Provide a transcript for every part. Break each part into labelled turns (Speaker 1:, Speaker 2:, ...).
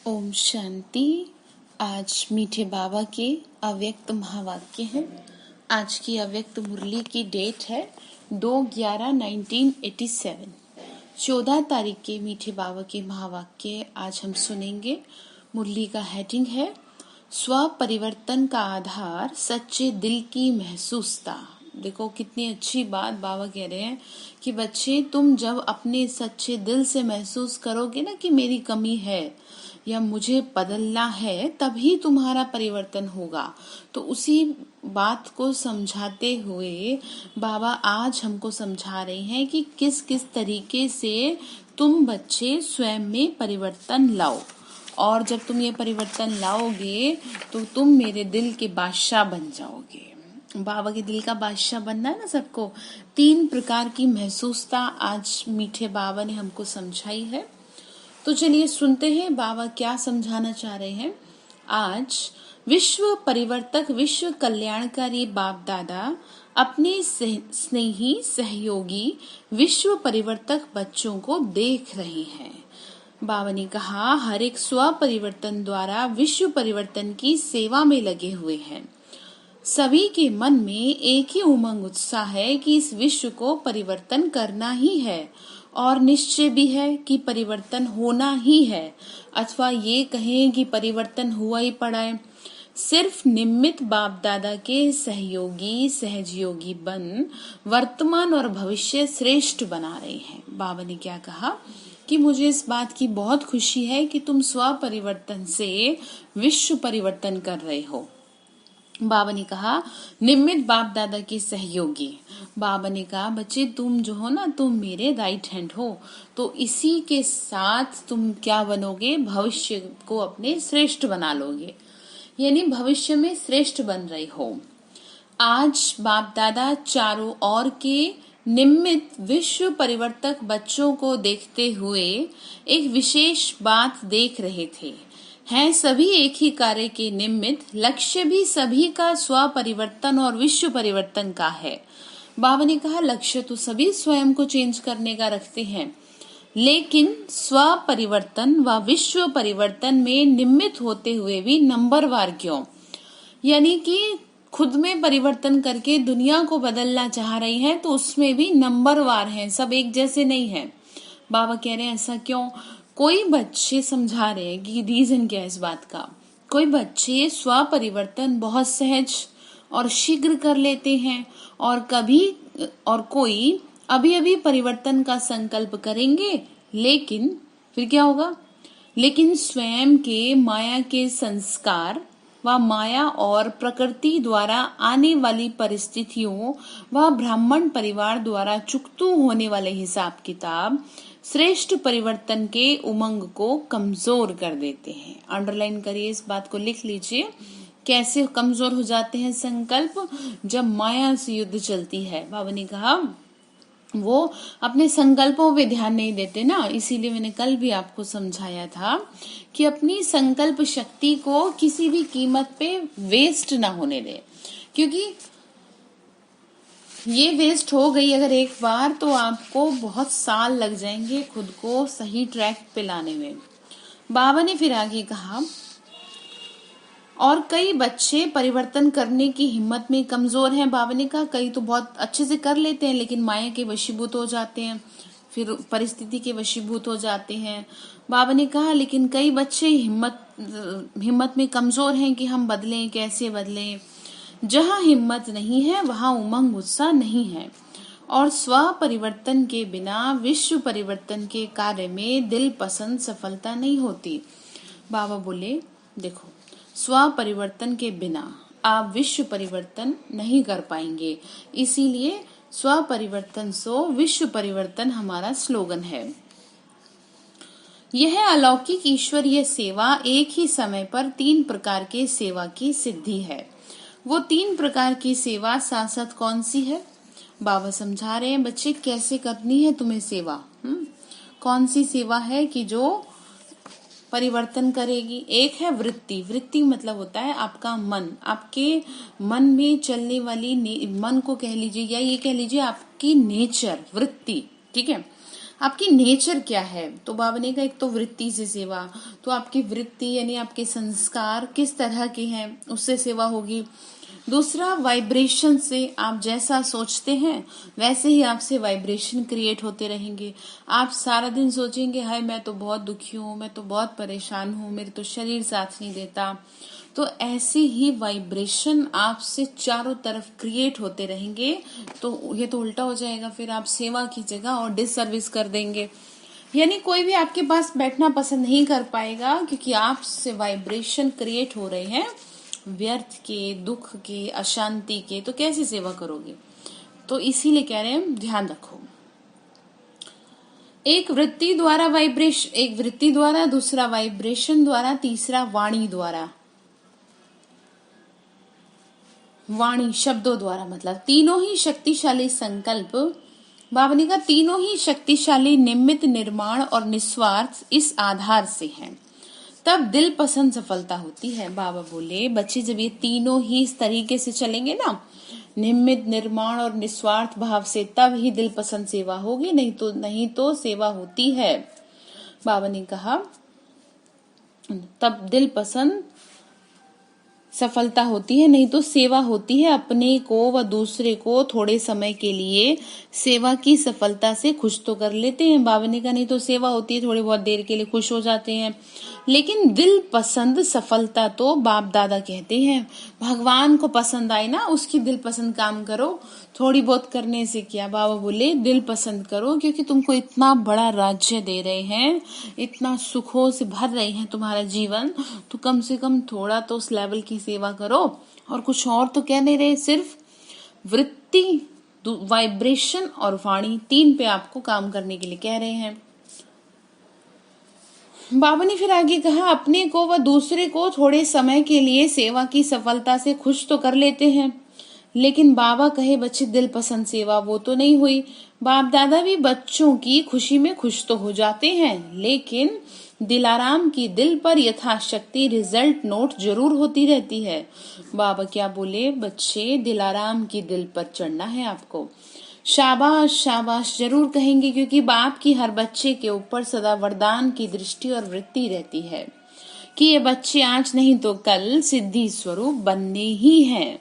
Speaker 1: ओम शांति। आज मीठे बाबा के अव्यक्त महावाक्य हैं। आज की अव्यक्त मुरली की डेट है 2/11/1987। 14 तारीख के मीठे बाबा के महावाक्य आज हम सुनेंगे। मुरली का हेडिंग है स्व परिवर्तन का आधार सच्चे दिल की महसूसता। देखो कितनी अच्छी बात बाबा कह रहे हैं कि बच्चे तुम जब अपने सच्चे दिल से महसूस करोगे ना कि मेरी कमी है या मुझे बदलना है, तभी तुम्हारा परिवर्तन होगा। तो उसी बात को समझाते हुए बाबा आज हमको समझा रहे हैं कि किस किस तरीके से तुम बच्चे स्वयं में परिवर्तन लाओ, और जब तुम ये परिवर्तन लाओगे तो तुम मेरे दिल के बादशाह बन जाओगे। बाबा के दिल का बादशाह बनना है ना सबको। 3 प्रकार की महसूसता आज मीठे बाबा ने हमको समझाई है। तो चलिए सुनते हैं बाबा क्या समझाना चाह रहे हैं। आज विश्व परिवर्तक, विश्व कल्याणकारी बाप दादा अपने स्नेही सहयोगी विश्व परिवर्तक बच्चों को देख रहे हैं। बाबा ने कहा हर एक स्व परिवर्तन द्वारा विश्व परिवर्तन की सेवा में लगे हुए हैं। सभी के मन में एक ही उमंग उत्साह है कि इस विश्व को परिवर्तन करना ही है, और निश्चय भी है कि परिवर्तन होना ही है, अथवा ये कहें कि परिवर्तन हुआ ही पड़ा है। सिर्फ निमित्त बाप दादा के सहयोगी सहयोगी बन वर्तमान और भविष्य श्रेष्ठ बना रहे हैं। बाबा ने क्या कहा कि मुझे इस बात की बहुत खुशी है कि तुम स्व परिवर्तन से विश्व परिवर्तन कर रहे हो। बाबा ने कहा निमित्त बाप दादा के सहयोगी। बाबा ने कहा बच्चे तुम जो हो ना, तुम मेरे राइट हैंड हो, तो इसी के साथ तुम क्या बनोगे, भविष्य को अपने श्रेष्ठ बना लोगे, यानी भविष्य में श्रेष्ठ बन रहे हो। आज बाप दादा चारों ओर के निमित्त विश्व परिवर्तक बच्चों को देखते हुए एक विशेष बात देख रहे थे। हैं सभी एक ही कार्य के निमित्त, लक्ष्य भी सभी का स्व परिवर्तन और विश्व परिवर्तन का है। बाबा ने कहा लक्ष्य तो सभी स्वयं को चेंज करने का रखते हैं, लेकिन स्व परिवर्तन व विश्व परिवर्तन में निमित्त होते हुए भी नंबरवार क्यों, यानी कि खुद में परिवर्तन करके दुनिया को बदलना चाह रही हैं, तो उसमें भी नंबरवार हैं, सब एक जैसे नहीं हैं। बाबा कह रहे हैं ऐसा क्यों। कोई बच्चे समझा रहे हैं कि रीजन क्या है इस बात का। कोई बच्चे स्व परिवर्तन बहुत सहज और शीघ्र कर लेते हैं, और कोई अभी अभी परिवर्तन का संकल्प करेंगे, लेकिन फिर क्या होगा, लेकिन स्वयं के माया के संस्कार व माया और प्रकृति द्वारा आने वाली परिस्थितियों व ब्राह्मण परिवार द्वारा चुकतू होने वाले हिसाब किताब श्रेष्ठ परिवर्तन के उमंग को कमजोर कर देते हैं। अंडरलाइन करिए, इस बात को लिख लीजिए। कैसे कमजोर हो जाते हैं संकल्प, जब माया से युद्ध चलती है। बाबा ने कहा वो अपने संकल्पों पे ध्यान नहीं देते ना, इसीलिए मैंने कल भी आपको समझाया था कि अपनी संकल्प शक्ति को किसी भी कीमत पे वेस्ट ना होने दे, क्योंकि ये वेस्ट हो गई अगर एक बार, तो आपको बहुत साल लग जाएंगे खुद को सही ट्रैक पे लाने में। बाबा ने फिर आगे कहा और कई बच्चे परिवर्तन करने की हिम्मत में कमजोर हैं। बाबा ने कहा कई तो बहुत अच्छे से कर लेते हैं, लेकिन माया के वशीभूत हो जाते हैं, फिर परिस्थिति के वशीभूत हो जाते हैं। बाबा ने कहा लेकिन कई बच्चे हिम्मत में कमजोर हैं कि हम बदलें, कैसे बदलें। जहाँ हिम्मत नहीं है वहाँ उमंग उत्साह नहीं है, और स्व परिवर्तन के बिना विश्व परिवर्तन के कार्य में दिल पसंद सफलता नहीं होती। बाबा बोले देखो, स्व परिवर्तन के बिना आप विश्व परिवर्तन नहीं कर पाएंगे, इसीलिए स्व परिवर्तन सो विश्व परिवर्तन हमारा स्लोगन है। यह अलौकिक ईश्वरीय सेवा एक ही समय पर 3 प्रकार के सेवा की सिद्धि है। वो 3 प्रकार की सेवा साथ साथ कौन सी है, बाबा समझा रहे हैं बच्चे कैसे करनी है तुम्हें सेवा। कौन सी सेवा है कि जो परिवर्तन करेगी। एक है वृत्ति। वृत्ति मतलब होता है आपका मन, आपके मन में चलने वाली मन को कह लीजिए, या ये कह लीजिए आपकी नेचर, वृत्ति, ठीक है। आपकी नेचर क्या है। तो बाबा ने कहा एक तो वृत्ति से सेवा, तो आपकी वृत्ति यानी आपके संस्कार किस तरह के हैं उससे सेवा होगी। दूसरा वाइब्रेशन से, आप जैसा सोचते हैं वैसे ही आपसे वाइब्रेशन क्रिएट होते रहेंगे। आप सारा दिन सोचेंगे हाय मैं तो बहुत दुखी हूँ, मैं तो बहुत परेशान हूँ, मेरे तो शरीर साथ नहीं देता, तो ऐसे ही वाइब्रेशन आपसे चारों तरफ क्रिएट होते रहेंगे। तो ये तो उल्टा हो जाएगा, फिर आप सेवा की जगह और डिससर्विस कर देंगे। यानी कोई भी आपके पास बैठना पसंद नहीं कर पाएगा, क्योंकि आपसे वाइब्रेशन क्रिएट हो रहे हैं व्यर्थ के, दुख के, अशांति के। तो कैसे सेवा करोगे। तो इसीलिए कह रहे हैं ध्यान रखो। एक वृत्ति द्वारा, दूसरा वाइब्रेशन द्वारा, तीसरा वाणी द्वारा, वाणी शब्दों द्वारा, मतलब तीनों ही शक्तिशाली संकल्प। बाबा ने कहा तीनों ही शक्तिशाली निमित्त, निर्माण और निस्वार्थ इस आधार से हैं, तब दिल पसंद सफलता होती है। बाबा बोले बच्चे जब ये तीनों ही इस तरीके से चलेंगे ना, निमित्त, निर्माण और निस्वार्थ भाव से, तब ही दिल पसंद सेवा होगी, नहीं तो सेवा होती है। बाबा ने कहा तब दिल पसंद सफलता होती है, नहीं तो सेवा होती है। अपने को व दूसरे को थोड़े समय के लिए सेवा की सफलता से खुश तो कर लेते हैं। बाबा ने कहा नहीं तो सेवा होती है, थोड़ी बहुत देर के लिए खुश हो जाते हैं, लेकिन दिल पसंद सफलता तो बाप दादा कहते हैं भगवान को पसंद आए ना, उसकी दिल पसंद काम करो। थोड़ी बहुत करने से क्या, बाबा बोले दिल पसंद करो, क्योंकि तुमको इतना बड़ा राज्य दे रहे हैं, इतना सुखों से भर रहे हैं तुम्हारा जीवन, तो कम से कम थोड़ा तो उस लेवल की सेवा करो। और कुछ और तो कह नहीं रहे, सिर्फ वृत्ति, वाइब्रेशन और वाणी, तीन पे आपको काम करने के लिए कह रहे हैं। बाबा ने फिर आगे कहा अपने को व दूसरे को थोड़े समय के लिए सेवा की सफलता से खुश तो कर लेते हैं, लेकिन बाबा कहे बच्चे दिल पसंद सेवा वो तो नहीं हुई। बाप दादा भी बच्चों की खुशी में खुश तो हो जाते हैं, लेकिन दिलाराम की दिल पर यथाशक्ति रिजल्ट नोट जरूर होती रहती है। बाबा क्या बोले, बच्चे दिलाराम की दिल पर चढ़ना है आपको। शाबाश शाबाश जरूर कहेंगे, क्योंकि बाप की हर बच्चे के ऊपर सदा वरदान की दृष्टि और वृत्ति रहती है कि ये बच्चे आज नहीं तो कल सिद्धि स्वरूप बनने ही हैं।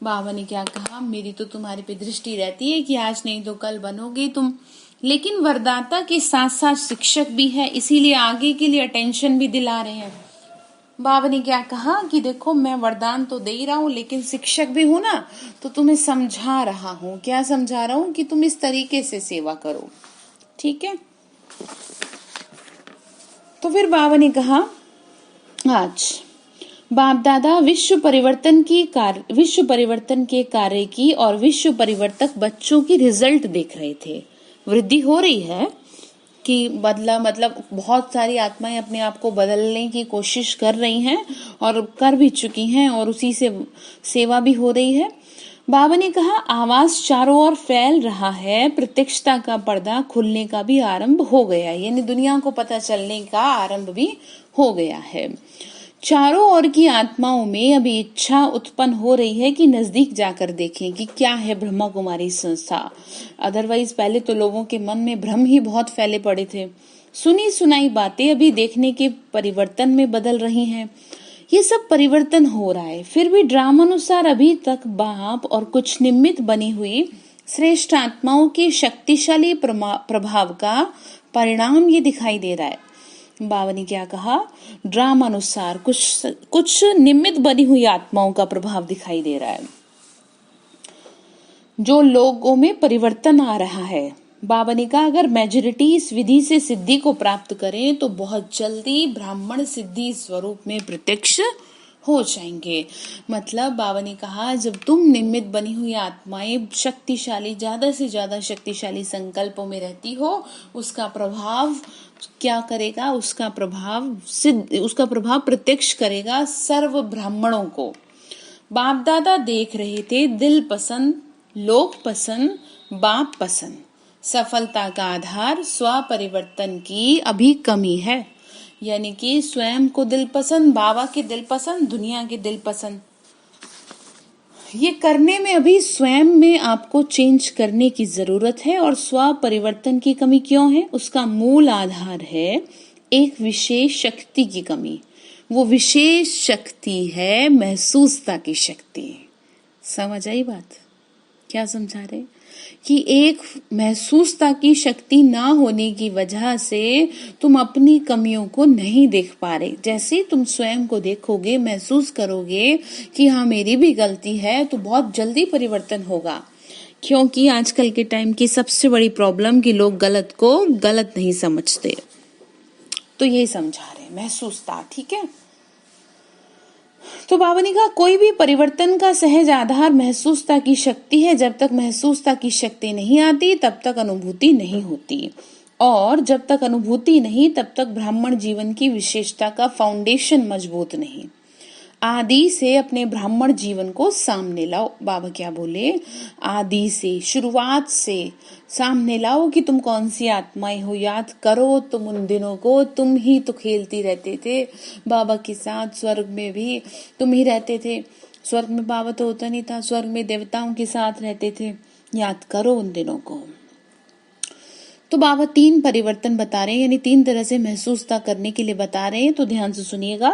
Speaker 1: बाबा ने क्या कहा, मेरी तो तुम्हारे पे दृष्टि रहती है कि आज नहीं तो कल बनोगे तुम, लेकिन वरदाता के साथ साथ शिक्षक भी है, इसीलिए आगे के लिए अटेंशन भी दिला रहे हैं। बाबा ने क्या कहा कि देखो मैं वरदान तो दे ही रहा हूँ, लेकिन शिक्षक भी हूं ना, तो तुम्हें समझा रहा हूँ। क्या समझा रहा हूँ कि तुम इस तरीके से सेवा करो, ठीक है। तो फिर बाबा ने कहा आज बाप दादा विश्व परिवर्तन के कार्य की और विश्व परिवर्तक बच्चों की रिजल्ट देख रहे थे। वृद्धि हो रही है कि बदला, मतलब बहुत सारी आत्माएं अपने आप को बदलने की कोशिश कर रही हैं और कर भी चुकी हैं, और उसी से सेवा भी हो रही है। बाबा ने कहा आवाज चारों ओर फैल रहा है, प्रत्यक्षता का पर्दा खुलने का भी आरंभ हो गया, यानी दुनिया को पता चलने का आरंभ भी हो गया है। चारों ओर की आत्माओं में अभी इच्छा उत्पन्न हो रही है कि नजदीक जाकर देखें कि क्या है ब्रह्मा कुमारी संस्था। अदरवाइज पहले तो लोगों के मन में भ्रम ही बहुत फैले पड़े थे। सुनी सुनाई बातें अभी देखने के परिवर्तन में बदल रही हैं। ये सब परिवर्तन हो रहा है, फिर भी ड्रामानुसार अभी तक बाप और कुछ निमित्त बनी हुई श्रेष्ठ आत्माओं के शक्तिशाली प्रभाव का परिणाम ये दिखाई दे रहा है। बाबा ने क्या कहा, ड्रामा अनुसार कुछ निमित्त बनी हुई आत्माओं का प्रभाव दिखाई दे रहा है, जो लोगों में परिवर्तन आ रहा है। बाबा ने कहा अगर मेजॉरिटी इस विधि से सिद्धि को प्राप्त करें तो बहुत जल्दी ब्राह्मण सिद्धि स्वरूप में प्रत्यक्ष हो जाएंगे। मतलब बाबा ने कहा जब तुम निमित्त बनी हुई आत्माएं शक्तिशाली, ज्यादा से ज्यादा शक्तिशाली संकल्पों में रहती हो, उसका प्रभाव क्या करेगा, उसका प्रभाव प्रत्यक्ष करेगा सर्व ब्राह्मणों को। बाप दादा देख रहे थे दिल पसंद, लोक पसंद, बाप पसंद। सफलता का आधार स्व परिवर्तन की अभी कमी है, यानी कि स्वयं को दिल पसंद, बाबा के दिल पसंद, दुनिया के दिल पसंद। ये करने में अभी स्वयं में आपको चेंज करने की जरूरत है। और स्व परिवर्तन की कमी क्यों है? उसका मूल आधार है एक विशेष शक्ति की कमी। वो विशेष शक्ति है महसूसता की शक्ति। समझ आई बात? क्या समझा रहे? कि एक महसूसता की शक्ति ना होने की वजह से तुम अपनी कमियों को नहीं देख पा रहे। जैसे तुम स्वयं को देखोगे, महसूस करोगे कि हाँ मेरी भी गलती है, तो बहुत जल्दी परिवर्तन होगा। क्योंकि आजकल के टाइम की सबसे बड़ी प्रॉब्लम कि लोग गलत को गलत नहीं समझते। तो यही समझा रहे महसूसता। ठीक है, तो बाबा ने कहा कोई भी परिवर्तन का सहज आधार महसूसता की शक्ति है। जब तक महसूसता की शक्ति नहीं आती तब तक अनुभूति नहीं होती, और जब तक अनुभूति नहीं तब तक ब्राह्मण जीवन की विशेषता का फाउंडेशन मजबूत नहीं। आदि से अपने ब्राह्मण जीवन को सामने लाओ। बाबा क्या बोले? आदि से, शुरुआत से सामने लाओ कि तुम कौन सी आत्माएं हो। याद करो तुम उन दिनों को, तुम ही तो खेलती रहते थे बाबा के साथ। स्वर्ग में भी तुम ही रहते थे। स्वर्ग में बाबा तो होता नहीं था, स्वर्ग में देवताओं के साथ रहते थे। याद करो उन दिनों को। तो बाबा 3 परिवर्तन बता रहे हैं, यानी 3 तरह से महसूसता करने के लिए बता रहे हैं। तो ध्यान से सुनिएगा।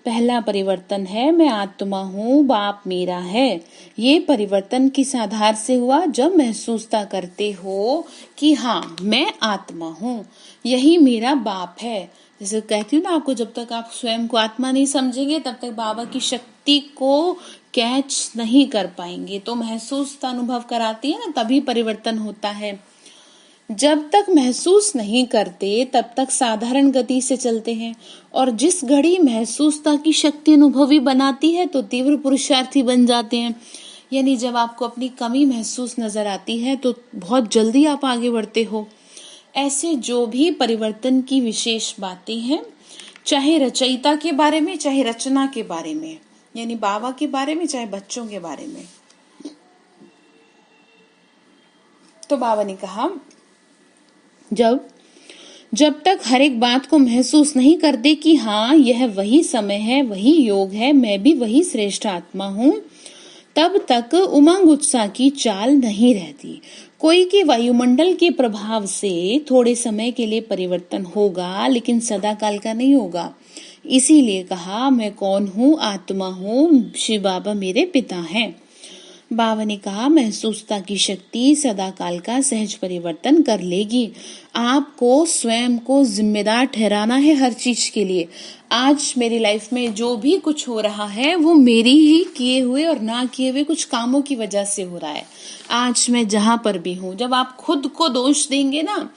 Speaker 1: पहला परिवर्तन है मैं आत्मा हूँ, बाप मेरा है। ये परिवर्तन किस आधार से हुआ? जब महसूसता करते हो कि हाँ मैं आत्मा हूँ, यही मेरा बाप है। जैसे कहती हूँ ना आपको, जब तक आप स्वयं को आत्मा नहीं समझेंगे तब तक बाबा की शक्ति को कैच नहीं कर पाएंगे। तो महसूसता अनुभव कराती है ना, तभी परिवर्तन होता है। जब तक महसूस नहीं करते तब तक साधारण गति से चलते हैं, और जिस घड़ी महसूसता की शक्ति अनुभवी बनाती है तो तीव्र पुरुषार्थी बन जाते हैं। यानी जब आपको अपनी कमी महसूस नजर आती है तो बहुत जल्दी आप आगे बढ़ते हो। ऐसे जो भी परिवर्तन की विशेष बातें हैं, चाहे रचयिता के बारे में, चाहे रचना के बारे में, यानी बाबा के बारे में, चाहे बच्चों के बारे में, तो बाबा ने कहा जब तक हर एक बात को महसूस नहीं करते कि हाँ यह वही समय है, वही योग है, मैं भी वही श्रेष्ठ आत्मा हूँ, तब तक उमंग उत्साह की चाल नहीं रहती। कोई के वायुमंडल के प्रभाव से थोड़े समय के लिए परिवर्तन होगा, लेकिन सदा काल का नहीं होगा। इसीलिए कहा मैं कौन हूँ? आत्मा हूँ, शिव बाबा मेरे पिता हैं। बाबा ने कहा महसूसता की शक्ति सदा काल का सहज परिवर्तन कर लेगी। आपको स्वयं को जिम्मेदार ठहराना है हर चीज के लिए। आज मेरी लाइफ में जो भी कुछ हो रहा है वो मेरी ही किए हुए और ना किए हुए कुछ कामों की वजह से हो रहा है। आज मैं जहां पर भी हूँ, जब आप खुद को दोष देंगे ना,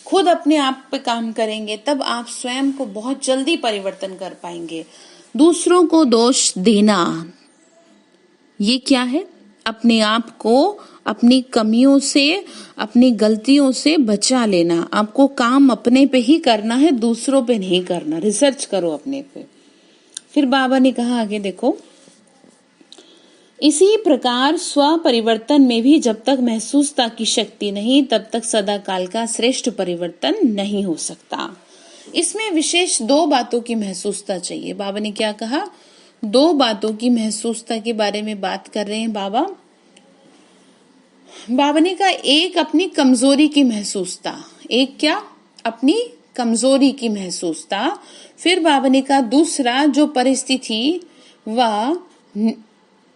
Speaker 1: खुद अपने आप पे काम करेंगे, तब आप स्वयं को बहुत जल्दी परिवर्तन कर पाएंगे। दूसरों को दोष देना ये क्या है? अपने आप को अपनी कमियों से, अपनी गलतियों से बचा लेना। आपको काम अपने पे ही करना है, दूसरों पे नहीं करना। रिसर्च करो अपने पे। फिर बाबा ने कहा आगे देखो, इसी प्रकार स्व परिवर्तन में भी जब तक महसूसता की शक्ति नहीं, तब तक सदा काल का श्रेष्ठ परिवर्तन नहीं हो सकता। इसमें विशेष 2 बातों की महसूसता चाहिए। बाबा ने क्या कहा? 2 बातों की महसूसता के बारे में बात कर रहे हैं बाबा। बाबा ने कहा एक अपनी कमजोरी की महसूसता। एक क्या? अपनी कमजोरी की महसूसता। फिर बाबा ने कहा दूसरा, जो परिस्थिति व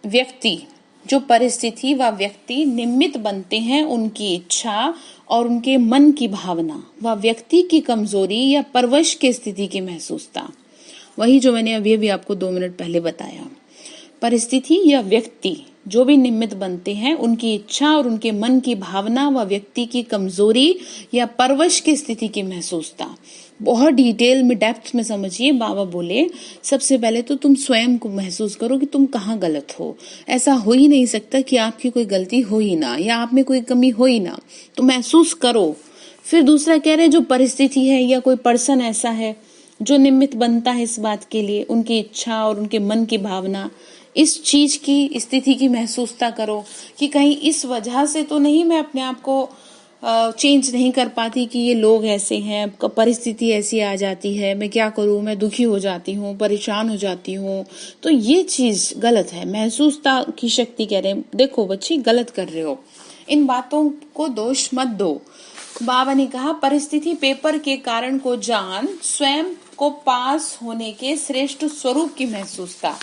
Speaker 1: व्यक्ति, जो परिस्थिति व व्यक्ति निमित्त बनते हैं, उनकी इच्छा और उनके मन की भावना व व्यक्ति की कमजोरी या परवश की स्थिति की महसूसता। वही जो मैंने अभी आपको 2 मिनट पहले बताया। परिस्थिति या व्यक्ति जो भी निमित्त बनते हैं, उनकी इच्छा और उनके मन की भावना व व्यक्ति की कमजोरी या परवश की स्थिति की महसूसता। बहुत डिटेल में, डेप्थ में समझिए। बाबा बोले सबसे पहले तो तुम स्वयं को महसूस करो कि तुम कहाँ गलत हो। ऐसा हो ही नहीं सकता कि आपकी कोई गलती हो ही ना, या आप में कोई कमी हो ही ना, तो महसूस करो। फिर दूसरा कह रहे जो परिस्थिति है या कोई पर्सन ऐसा है जो निमित्त बनता है इस बात के लिए, उनकी इच्छा और उनके मन की भावना, इस चीज की स्थिति की महसूसता करो कि कहीं इस वजह से तो नहीं मैं अपने आप को चेंज नहीं कर पाती कि ये लोग ऐसे हैं, परिस्थिति ऐसी आ जाती है, मैं क्या करूं, मैं दुखी हो जाती हूँ, परेशान हो जाती हूँ। तो ये चीज गलत है। महसूसता की शक्ति कह रहे हैं, देखो बच्ची गलत कर रहे हो, इन बातों को दोष मत दो। बाबा ने कहा परिस्थिति पेपर के कारण को जान, स्वयं को पास होने के श्रेष्ठ स्वरूप की महसूसता।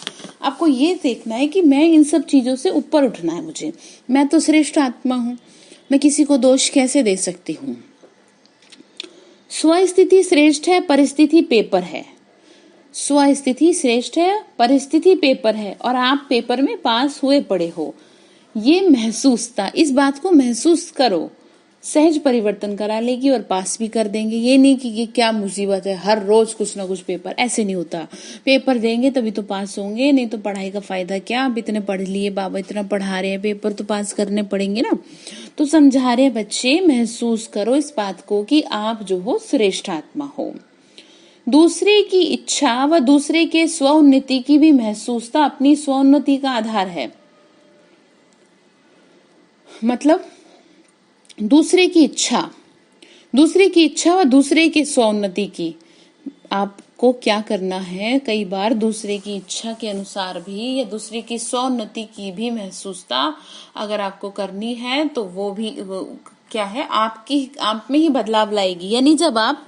Speaker 1: आपको ये देखना है कि मैं इन सब चीजों से ऊपर उठना है, मुझे, मैं तो श्रेष्ठ आत्मा हूँ, मैं किसी को दोष कैसे दे सकती हूँ। स्वस्थिति श्रेष्ठ है, परिस्थिति पेपर है। स्वस्थिति श्रेष्ठ है, परिस्थिति पेपर है, और आप पेपर में पास हुए पड़े हो। ये महसूसता, इस बात को महसूस करो, सहज परिवर्तन करा लेगी और पास भी कर देंगे। ये नहीं कि ये क्या मुसीबत है, हर रोज कुछ ना कुछ पेपर, ऐसे नहीं होता। पेपर देंगे तभी तो पास होंगे, नहीं तो पढ़ाई का फायदा क्या। आप इतने पढ़ लिए, बाबा इतना पढ़ा रहे हैं, पेपर तो पास करने पड़ेंगे ना। तो समझा रहे बच्चे, महसूस करो इस बात को कि आप जो हो श्रेष्ठ आत्मा हो। दूसरे की इच्छा व दूसरे के स्वोन्नति की भी महसूसता अपनी स्वोन्नति का आधार है। मतलब दूसरे की इच्छा व दूसरे के स्वोन्नति की, आपको क्या करना है, कई बार दूसरे की इच्छा के अनुसार भी या दूसरे की स्वोन्नति की भी महसूसता अगर आपको करनी है तो वो भी क्या है, आप में ही बदलाव लाएगी। यानी जब आप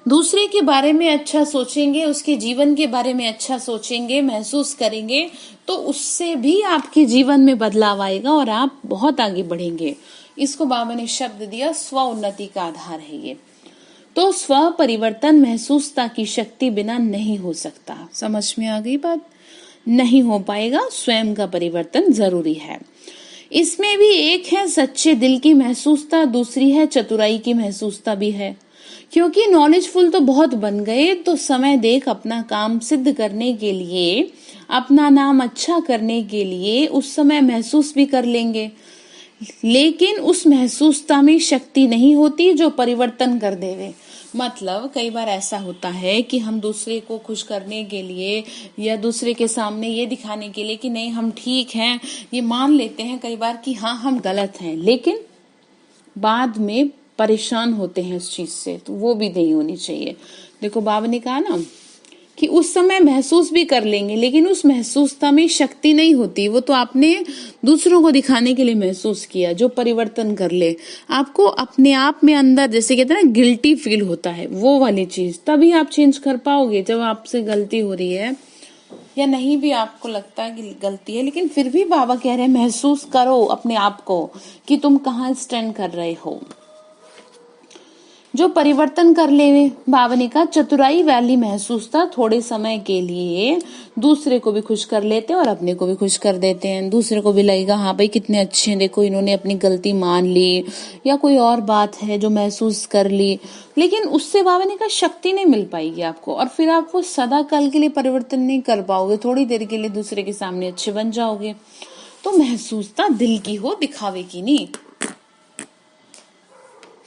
Speaker 1: दूसरे के बारे में अच्छा सोचेंगे, उसके जीवन के बारे में अच्छा सोचेंगे, महसूस करेंगे, तो उससे भी आपके जीवन में बदलाव आएगा और आप बहुत आगे बढ़ेंगे। इसको बाबा ने शब्द दिया स्व उन्नति का आधार है ये। तो स्व परिवर्तन महसूसता की शक्ति बिना नहीं हो सकता। समझ में आ गई बात? नहीं हो पाएगा, स्वयं का परिवर्तन जरूरी है। इसमें भी एक है सच्चे दिल की महसूसता, दूसरी है चतुराई की महसूसता भी है। क्योंकि नॉलेजफुल तो बहुत बन गए, तो समय देख अपना काम सिद्ध करने के लिए, अपना नाम अच्छा करने के लिए उस समय महसूस भी कर लेंगे, लेकिन उस महसूसता में शक्ति नहीं होती जो परिवर्तन कर देवे। मतलब कई बार ऐसा होता है कि हम दूसरे को खुश करने के लिए या दूसरे के सामने ये दिखाने के लिए कि नहीं हम ठीक हैं, ये मान लेते हैं कई बार कि हाँ हम गलत हैं, लेकिन बाद में परेशान होते हैं उस चीज से। तो वो भी नहीं होनी चाहिए। देखो बाबा ने कहा ना कि उस समय महसूस भी कर लेंगे, लेकिन उस महसूसता में शक्ति नहीं होती। वो तो आपने दूसरों को दिखाने के लिए महसूस किया। जो परिवर्तन कर ले, आपको अपने आप में अंदर जैसे कहते हैं ना गिल्टी फील होता है, वो वाली चीज, तभी आप चेंज कर पाओगे। जब आपसे गलती हो रही है या नहीं भी आपको लगता है कि गलती है, लेकिन फिर भी बाबा कह रहे हैं महसूस करो अपने आप को कि तुम कहाँ स्टैंड कर रहे हो। जो परिवर्तन कर ले, बाबा ने कहा चतुराई वाली महसूसता थोड़े समय के लिए दूसरे को भी खुश कर लेते हैं और अपने को भी खुश कर देते हैं। दूसरे को भी लगेगा हाँ भाई कितने अच्छे हैं, देखो इन्होंने अपनी गलती मान ली, या कोई और बात है जो महसूस कर ली, लेकिन उससे बाबा ने कहा शक्ति नहीं मिल पाएगी आपको, और फिर आप वो सदा काल के लिए परिवर्तन नहीं कर पाओगे। थोड़ी देर के लिए दूसरे के सामने अच्छे बन जाओगे। तो महसूसता दिल की हो, दिखावे की नहीं।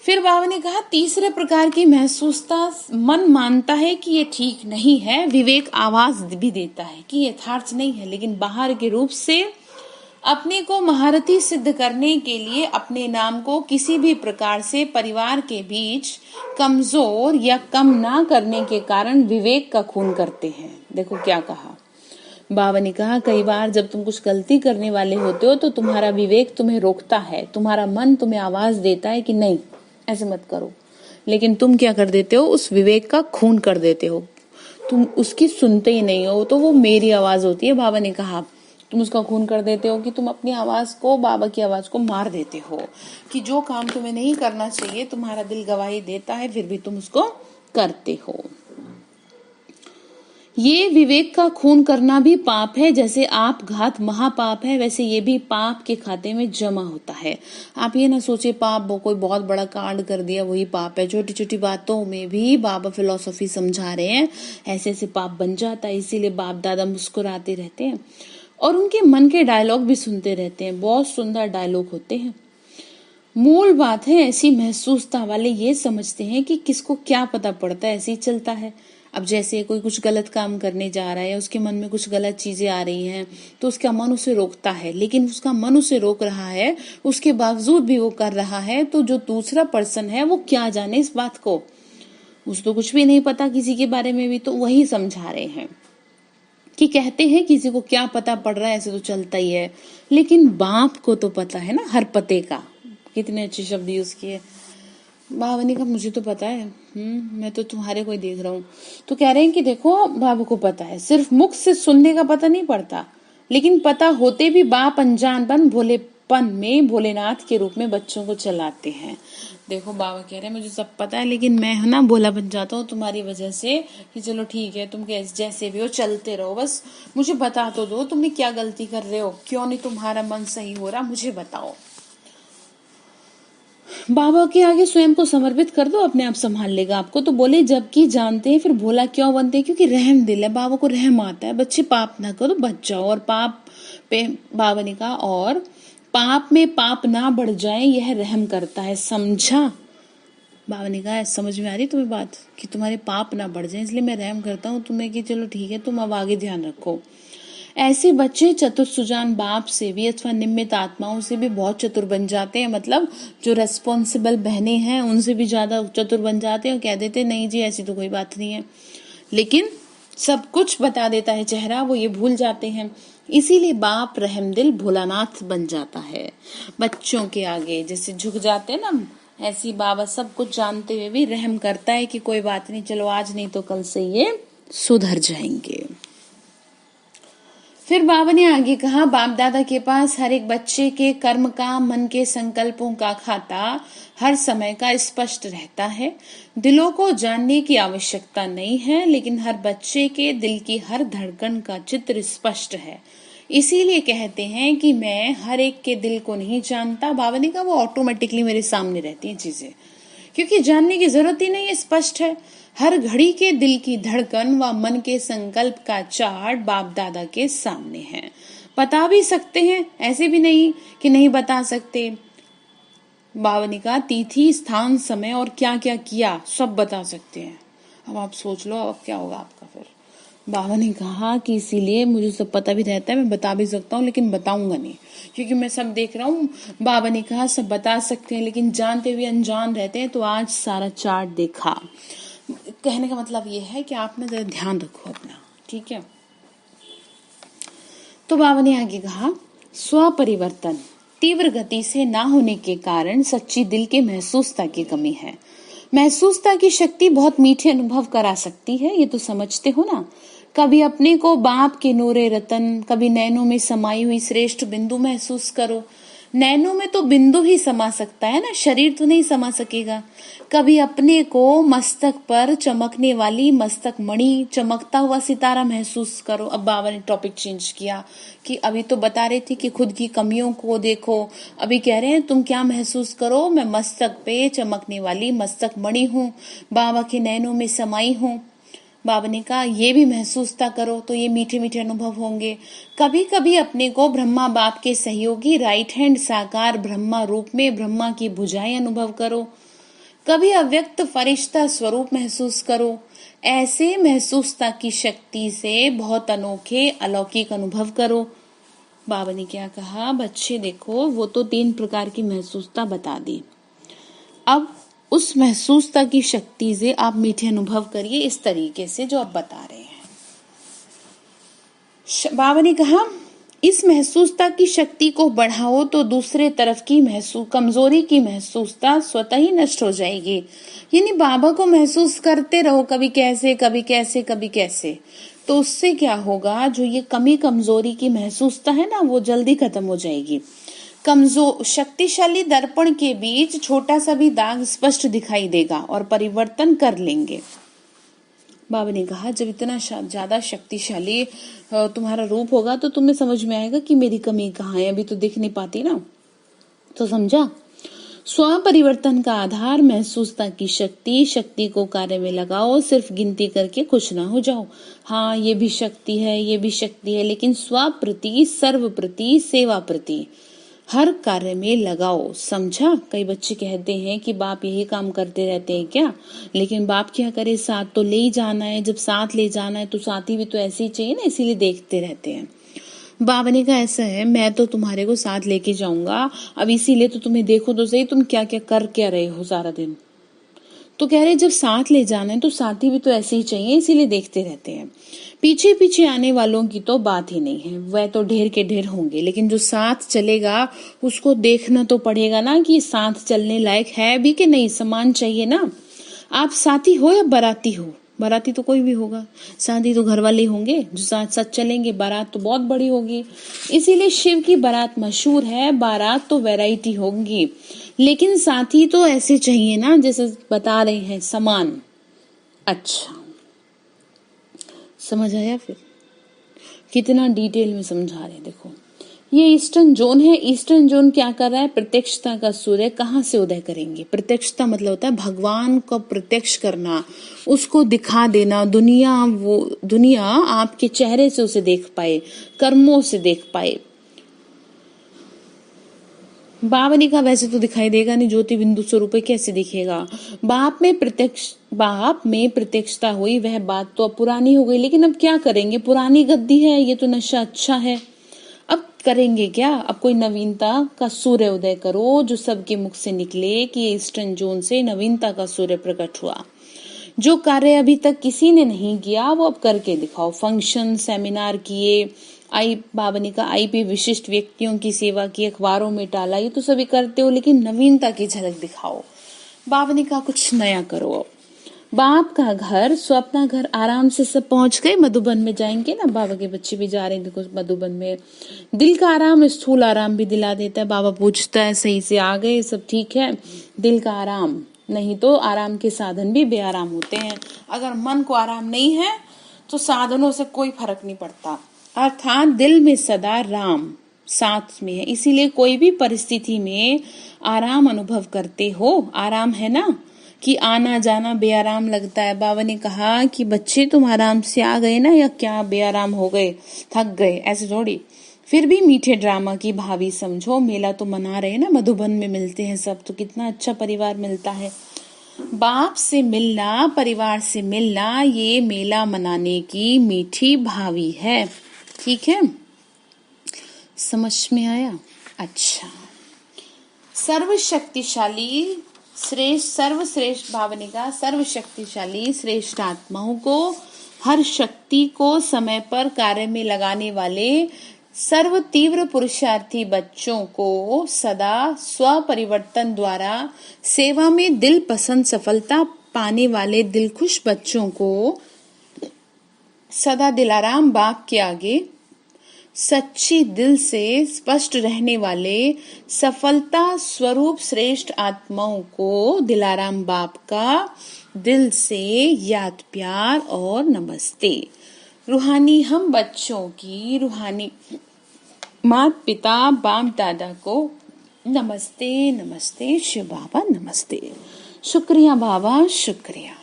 Speaker 1: फिर बाबा ने कहा तीसरे प्रकार की महसूसता मन मानता है कि ये ठीक नहीं है, विवेक आवाज भी देता है कि यथार्थ नहीं है, लेकिन बाहर के रूप से अपने को महारथी सिद्ध करने के लिए अपने नाम को किसी भी प्रकार से परिवार के बीच कमजोर या कम ना करने के कारण विवेक का खून करते हैं। देखो क्या कहा बाबा ने कहा, कई बार जब तुम कुछ गलती करने वाले होते हो तो तुम्हारा विवेक तुम्हें रोकता है, तुम्हारा मन तुम्हें आवाज देता है कि नहीं ऐसे मत करो, लेकिन तुम क्या कर देते हो, उस विवेक का खून कर देते हो, तुम उसकी सुनते ही नहीं हो। तो वो मेरी आवाज होती है, बाबा ने कहा तुम उसका खून कर देते हो कि तुम अपनी आवाज को, बाबा की आवाज को मार देते हो कि जो काम तुम्हें नहीं करना चाहिए तुम्हारा दिल गवाही देता है, फिर भी तुम उसको करते हो। ये विवेक का खून करना भी पाप है। जैसे आप घात महापाप है, वैसे ये भी पाप के खाते में जमा होता है। आप ये ना सोचे पाप कोई बहुत बड़ा कांड कर दिया वही पाप है। छोटी छोटी बातों में भी बाबा फिलॉसफी समझा रहे हैं, ऐसे ऐसे पाप बन जाता है। इसीलिए बाप दादा मुस्कुराते रहते हैं और उनके मन के डायलॉग भी सुनते रहते हैं। बहुत सुंदर डायलॉग होते हैं। मूल बात है ऐसी महसूसता वाले ये समझते हैं कि किसको क्या पता पड़ता है, ऐसे ही चलता है। अब जैसे कोई कुछ गलत काम करने जा रहा है या उसके मन में कुछ गलत चीजें आ रही हैं तो उसका मन उसे रोकता है, लेकिन उसका मन उसे रोक रहा है, उसके बावजूद भी वो कर रहा है, तो जो दूसरा पर्सन है वो क्या जाने इस बात को, उसे तो कुछ भी नहीं पता किसी के बारे में भी। तो वही समझा रहे हैं कि कहते हैं किसी को क्या पता पड़ रहा है, ऐसे तो चलता ही है, लेकिन बाप को तो पता है ना हर पते का। कितने अच्छे शब्द यूज किए। बाबा ने कहा मुझे तो पता है, मैं तो तुम्हारे को ही देख रहा हूँ। तो कह रहे हैं कि देखो बाबू को पता है, सिर्फ मुख से सुनने का पता नहीं पड़ता, लेकिन पता होते भी बाप अनजानपन भोलेपन में भोलेनाथ के रूप में बच्चों को चलाते हैं। देखो बाबा कह रहे हैं मुझे सब पता है, लेकिन मैं है ना भोला बन जाता हूँ तुम्हारी वजह से कि चलो ठीक है तुम जैसे भी हो चलते रहो, बस मुझे बता तो दो तुमने क्या गलती कर रहे हो, क्यों नहीं तुम्हारा मन सही हो रहा, मुझे बताओ। बाबा के आगे स्वयं को समर्पित कर दो, अपने आप संभाल लेगा आपको। तो बोले जबकि जानते हैं फिर भोला क्यों बनते हैं, क्योंकि रहम दिल है, बाबा को रहम आता है, बच्चे पाप ना करो बच जाओ। और पाप पे बाबा ने कहा और पाप में पाप ना बढ़ जाए यह रहम करता है, समझा। बाबा ने कहा समझ में आ रही तुम्हें बात कि तुम्हारे पाप ना बढ़ जाए, इसलिए मैं रहम करता हूँ तुम्हें कि चलो ठीक है तुम अब आगे ध्यान रखो। ऐसे बच्चे चतुर सुजान बाप से भी अथवा निमित्त आत्माओं से भी बहुत चतुर बन जाते हैं, मतलब जो रेस्पॉन्सिबल बहनें हैं उनसे भी ज्यादा चतुर बन जाते हैं और कह देते नहीं जी ऐसी तो कोई बात नहीं है, लेकिन सब कुछ बता देता है चेहरा, वो ये भूल जाते हैं। इसीलिए बाप रहमदिल भोलानाथ बन जाता है, बच्चों के आगे जैसे झुक जाते हैं ना, ऐसी बाबा सब कुछ जानते हुए भी रहम करता है कि कोई बात नहीं, चलो आज नहीं तो कल से ये सुधर जाएंगे। फिर बाबा ने आगे कहा बाप दादा के पास हर एक बच्चे के कर्म का, मन के संकल्पों का खाता हर समय का स्पष्ट रहता है। दिलों को जानने की आवश्यकता नहीं है, लेकिन हर बच्चे के दिल की हर धड़कन का चित्र स्पष्ट है। इसीलिए कहते हैं कि मैं हर एक के दिल को नहीं जानता। बाबा ने कहा वो ऑटोमेटिकली मेरे सामने रहती हैं चीजें, क्योंकि जानने की जरूरत ही नहीं है, स्पष्ट है। हर घड़ी के दिल की धड़कन व मन के संकल्प का चार्ट बाप दादा के सामने है। बता भी सकते हैं, ऐसे भी नहीं कि नहीं बता सकते। बाबा ने कहा तिथि स्थान समय और क्या क्या किया सब बता सकते हैं। अब आप सोच लो अब क्या होगा आपका। फिर बाबा ने कहा कि इसीलिए मुझे सब पता भी रहता है, मैं बता भी सकता हूँ लेकिन बताऊंगा नहीं, क्योंकि मैं सब देख रहा हूँ। बाबा ने कहा सब बता सकते हैं लेकिन जानते हुए अनजान रहते हैं, तो आज सारा चार्ट देखा। कहने का मतलब ये है कि आप ना जरा ध्यान रखो अपना, ठीक है। तो बाबा ने आगे कहा स्व परिवर्तन तीव्र गति से ना होने के कारण सच्ची दिल के महसूसता की कमी है। महसूसता की शक्ति बहुत मीठे अनुभव करा सकती है, ये तो समझते हो ना। कभी अपने को बाप के नूरे रतन, कभी नैनों में समाई हुई श्रेष्ठ बिंदु महसूस करो। नैनों में तो बिंदु ही समा सकता है ना, शरीर तो नहीं समा सकेगा। कभी अपने को मस्तक पर चमकने वाली मस्तक मणि, चमकता हुआ सितारा महसूस करो। अब बाबा ने टॉपिक चेंज किया कि अभी तो बता रही थी कि खुद की कमियों को देखो, अभी कह रहे हैं तुम क्या महसूस करो, मैं मस्तक पे चमकने वाली मस्तक मणि हूँ, बाबा के नैनों में समाई हूँ। बाबा ने कहा ये भी महसूसता करो, तो ये मीठे मीठे अनुभव होंगे। कभी कभी अपने को ब्रह्मा बाप के सहयोगी राइट हैंड साकार ब्रह्मा रूप में ब्रह्मा की भुजाएं अनुभव करो। कभी अव्यक्त फरिश्ता स्वरूप महसूस करो। ऐसे महसूसता की शक्ति से बहुत अनोखे अलौकिक अनुभव करो। बाबा ने क्या कहा, बच्चे देखो वो तो 3 प्रकार की महसूसता बता दी, अब उस महसूसता की शक्ति से आप मीठे अनुभव करिए इस तरीके से जो आप बता रहे हैं। बाबा ने कहा इस महसूसता की शक्ति को बढ़ाओ तो दूसरे तरफ की कमजोरी की महसूसता स्वतः ही नष्ट हो जाएगी। यानी बाबा को महसूस करते रहो, कभी कैसे कभी कैसे कभी कैसे, तो उससे क्या होगा, जो ये कमी कमजोरी की महसूसता है ना वो जल्दी खत्म हो जाएगी। कमजोर शक्तिशाली दर्पण के बीच छोटा सा भी दाग स्पष्ट दिखाई देगा और परिवर्तन कर लेंगे। बाबा ने कहा जब इतना ज्यादा शक्तिशाली तुम्हारा रूप होगा तो तुम्हें समझ में आएगा कि मेरी कमी कहाँ है, अभी तो दिख नहीं पाती ना। तो समझा, स्व परिवर्तन का आधार महसूसता की शक्ति। शक्ति को कार्य में लगाओ, सिर्फ गिनती करके खुश ना हो जाओ। हाँ ये भी शक्ति है, ये भी शक्ति है, लेकिन स्व प्रति, सर्व प्रति, सेवा प्रति, हर कार्य में लगाओ, समझा। कई बच्चे कहते हैं कि बाप यही काम करते रहते हैं क्या, लेकिन बाप क्या करे, साथ तो ले ही जाना है। जब साथ ले जाना है तो साथी भी तो ऐसे ही चाहिए ना, इसीलिए देखते रहते हैं। बाबा ने कहा ऐसा है, मैं तो तुम्हारे को साथ लेके जाऊंगा, अब इसीलिए तो तुम्हें देखो तो सही, तुम क्या क्या कर क्या रहे हो सारा दिन। तो कह रहे जब साथ ले जाना है तो साथी भी तो ऐसे ही चाहिए, इसीलिए देखते रहते हैं। पीछे पीछे आने वालों की तो बात ही नहीं है, वह तो ढेर के ढेर होंगे, लेकिन जो साथ चलेगा उसको देखना तो पड़ेगा ना कि साथ चलने लायक है भी कि नहीं, समान चाहिए ना। आप साथी हो या बाराती हो, बाराती तो कोई भी होगा, शादी तो घर वाले होंगे जो साथ साथ चलेंगे, बारात तो बहुत बड़ी होगी। इसीलिए शिव की बारात मशहूर है, बारात तो वैरायटी होगी, लेकिन साथी तो ऐसे चाहिए ना जैसे बता रहे हैं, समान। अच्छा, समझ आया फिर, कितना डिटेल में समझा रहे हैं। देखो ये ईस्टर्न जोन है, ईस्टर्न जोन क्या कर रहा है, प्रत्यक्षता का सूर्य कहाँ से उदय करेंगे। प्रत्यक्षता मतलब होता है भगवान को प्रत्यक्ष करना, उसको दिखा देना, दुनिया आपके चेहरे से उसे देख पाए, कर्मों से देख पाए। बाप ने कहा वैसे तो दिखाई देगा नहीं, ज्योति बिंदु स्वरूप कैसे दिखेगा। बाप में प्रत्यक्षता हुई, वह बात तो अब पुरानी हो गई, लेकिन अब क्या करेंगे, पुरानी गद्दी है, ये तो नशा अच्छा है, अब करेंगे क्या। अब कोई नवीनता का सूर्य उदय करो, जो सबके मुख से निकले कि ये ईस्टर्न जोन से नवीनता का सूर्य प्रकट हुआ। जो कार्य अभी तक किसी ने नहीं किया वो अब करके दिखाओ। फंक्शन सेमिनार किए, बाबा ने कहा IP विशिष्ट व्यक्तियों की सेवा की, अखबारों में टाला, ये तो सभी करते हो, लेकिन नवीनता की झलक दिखाओ। बाबा ने कहा कुछ नया करो। बाप का घर, स्वप्ना घर आराम से सब पहुंच गए, मधुबन में जाएंगे ना, बाबा के बच्चे भी जा रहे हैं देखो मधुबन में। दिल का आराम स्थूल आराम भी दिला देता है। बाबा पूछता है सही से आ गए, सब ठीक है, दिल का आराम, नहीं तो आराम के साधन भी बेआराम होते हैं। अगर मन को आराम नहीं है तो साधनों से कोई फर्क नहीं पड़ता। अर्थात दिल में सदा राम साथ में है, इसीलिए कोई भी परिस्थिति में आराम अनुभव करते हो। आराम है ना, कि आना जाना बेआराम लगता है। बाबा ने कहा कि बच्चे तुम आराम से आ गए ना, या क्या बेआराम हो गए, थक गए, ऐसे थोड़ी। फिर भी मीठे ड्रामा की भावी समझो, मेला तो मना रहे ना, मधुबन में मिलते हैं सब, तो कितना अच्छा परिवार मिलता है। बाप से मिलना, परिवार से मिलना, ये मेला मनाने की मीठी भावी है। ठीक है, समझ में आया। अच्छा, सर्वशक्तिशाली सर्वश्रेष्ठ भावने का, सर्वशक्तिशाली श्रेष्ठ आत्माओं को, हर शक्ति को समय पर कार्य में लगाने वाले सर्व तीव्र पुरुषार्थी बच्चों को, सदा स्व परिवर्तन द्वारा सेवा में दिल पसंद सफलता पाने वाले दिलखुश बच्चों को, सदा दिलाराम बाप के आगे सच्ची दिल से स्पष्ट रहने वाले सफलता स्वरूप श्रेष्ठ आत्माओं को दिलाराम बाप का दिल से याद प्यार और नमस्ते। रूहानी हम बच्चों की, रूहानी माता पिता बाप दादा को नमस्ते नमस्ते, शिव बाबा नमस्ते, शुक्रिया बाबा शुक्रिया।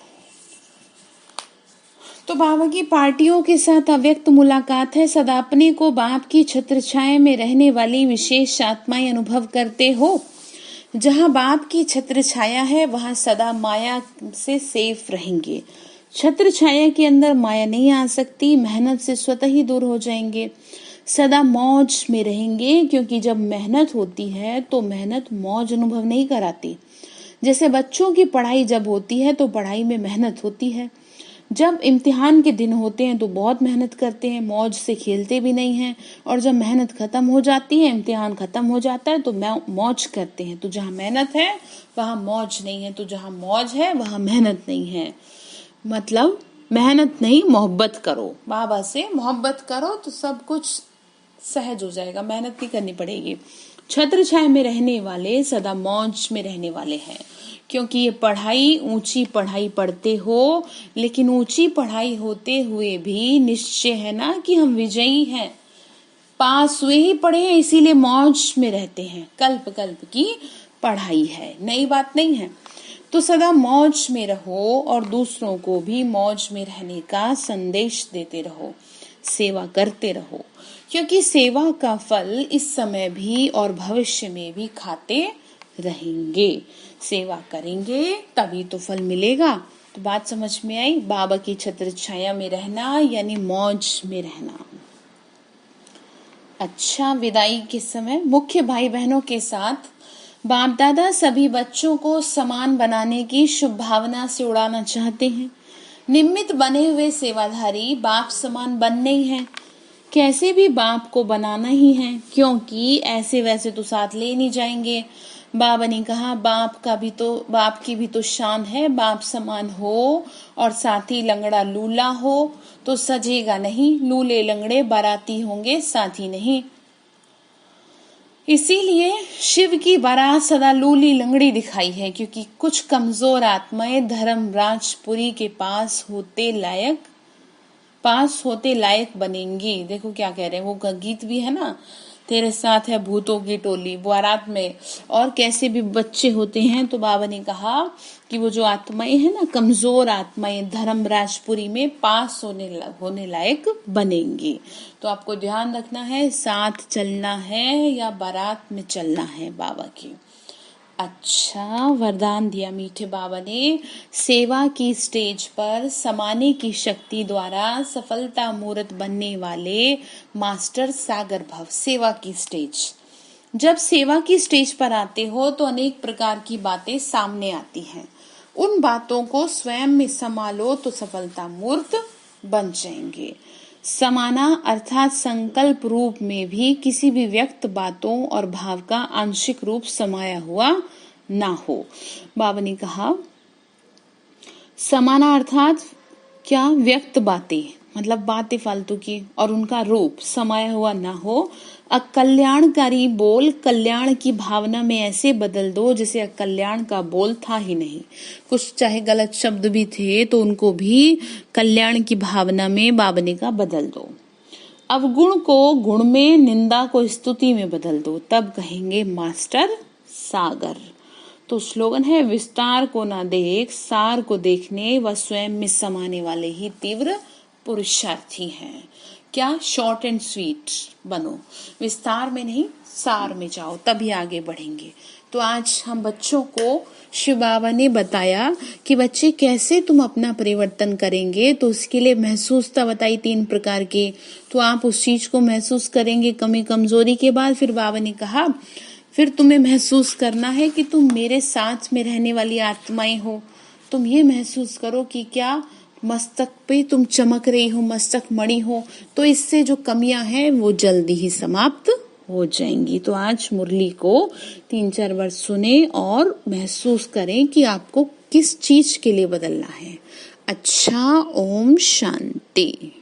Speaker 1: तो बाबा की पार्टियों के साथ अव्यक्त मुलाकात है। सदा अपने को बाप की छत्र छाया में रहने वाली विशेष आत्माएं अनुभव करते हो। जहाँ बाप की छत्र छाया है वहाँ सदा माया से सेफ रहेंगे। छत्र छाया के अंदर माया नहीं आ सकती, मेहनत से स्वतः ही दूर हो जाएंगे, सदा मौज में रहेंगे। क्योंकि जब मेहनत होती है तो मेहनत मौज अनुभव नहीं कराती। जैसे बच्चों की पढ़ाई जब होती है तो पढ़ाई में मेहनत होती है, जब इम्तिहान के दिन होते हैं तो बहुत मेहनत करते हैं, मौज से खेलते भी नहीं हैं, और जब मेहनत खत्म हो जाती है, इम्तिहान खत्म हो जाता है तो मौज करते हैं। तो जहाँ मेहनत है वहाँ मौज नहीं है, तो जहाँ मौज है वहाँ मेहनत नहीं है। मतलब मेहनत नहीं, मोहब्बत करो, बाबा से मोहब्बत करो तो सब कुछ सहज हो जाएगा, मेहनत नहीं करनी पड़ेगी। छत्र छाया में रहने वाले सदा मौज में रहने वाले हैं। क्योंकि ये पढ़ाई, ऊंची पढ़ाई पढ़ते हो, लेकिन ऊंची पढ़ाई होते हुए भी निश्चय है ना कि हम विजयी हैं, पास हुए ही पढ़े हैं, इसीलिए मौज में रहते हैं। कल्प कल्प की पढ़ाई है, नई बात नहीं है। तो सदा मौज में रहो और दूसरों को भी मौज में रहने का संदेश देते रहो। सेवा करते रहो, क्योंकि सेवा का फल इस समय भी और भविष्य में भी खाते रहेंगे। सेवा करेंगे तभी तो फल मिलेगा। तो बात समझ में आई? बाबा की छत्र छाया में रहना यानी मौज में रहना। अच्छा, विदाई के समय मुख्य भाई बहनों के साथ बाप दादा सभी बच्चों को समान बनाने की शुभ भावना से उड़ाना चाहते हैं। निमित्त बने हुए सेवाधारी बाप समान बनने ही हैं। कैसे भी बाप को बनाना ही है, क्योंकि ऐसे वैसे तो साथ ले नहीं जाएंगे। बाबा ने कहा बाप की भी तो शान है, बाप समान हो और साथ ही लंगड़ा लूला हो तो सजेगा नहीं। लूले लंगड़े बाराती होंगे, साथी नहीं। इसीलिए शिव की बारात सदा लूली लंगड़ी दिखाई है, क्योंकि कुछ कमजोर आत्माएं धर्मराजपुरी के पास होते लायक बनेंगी। देखो क्या कह रहे हैं, वो गीत भी है ना, तेरे साथ है भूतों की टोली, बारात में और कैसे भी बच्चे होते हैं। तो बाबा ने कहा कि वो जो आत्माएं हैं ना, कमजोर आत्माएं धर्मराजपुरी में पास होने लायक बनेंगी। तो आपको ध्यान रखना है, साथ चलना है या बारात में चलना है बाबा की। अच्छा, वरदान दिया मीठे बाबा ने, सेवा की स्टेज पर समाने की शक्ति द्वारा सफलता मूर्त बनने वाले मास्टर सागर भव। सेवा की स्टेज, जब सेवा की स्टेज पर आते हो तो अनेक प्रकार की बातें सामने आती हैं। उन बातों को स्वयं में संभालो तो सफलता मूर्त बन जाएंगे। समाना अर्थात संकल्प रूप में भी किसी भी व्यक्त बातों और भाव का आंशिक रूप समाया हुआ ना हो। बाबा ने कहा समाना अर्थात क्या, व्यक्त बातें मतलब बातें फालतू की और उनका रूप समाया हुआ ना हो। अकल्याणकारी बोल कल्याण की भावना में ऐसे बदल दो जैसे अकल्याण का बोल था ही नहीं। कुछ चाहे गलत शब्द भी थे तो उनको भी कल्याण की भावना में बाबा ने कहा बदल दो। अवगुण को गुण में, निंदा को स्तुति में बदल दो, तब कहेंगे मास्टर सागर। तो स्लोगन है, विस्तार को ना देख, सार को देखने व स्वयं में समाने वाले ही तीव्र पुरुषार्थी हैं। क्या, शॉर्ट एंड स्वीट बनो, विस्तार में नहीं सार में जाओ, तभी आगे बढ़ेंगे। तो आज हम बच्चों को शिव बाबा ने बताया कि बच्चे कैसे तुम अपना परिवर्तन करेंगे। तो उसके लिए महसूसता बताई 3 प्रकार की। तो आप उस चीज को महसूस करेंगे कमी कमजोरी के बाद। फिर बाबा ने कहा फिर तुम्हें महसूस करना है कि तुम मेरे साथ में रहने वाली आत्माएं हो। तुम ये महसूस करो कि क्या मस्तक पे तुम चमक रही हो, मस्तक मणि हो, तो इससे जो कमियां हैं वो जल्दी ही समाप्त हो जाएंगी। तो आज मुरली को 3-4 बार सुने और महसूस करें कि आपको किस चीज के लिए बदलना है। अच्छा, ओम शांति।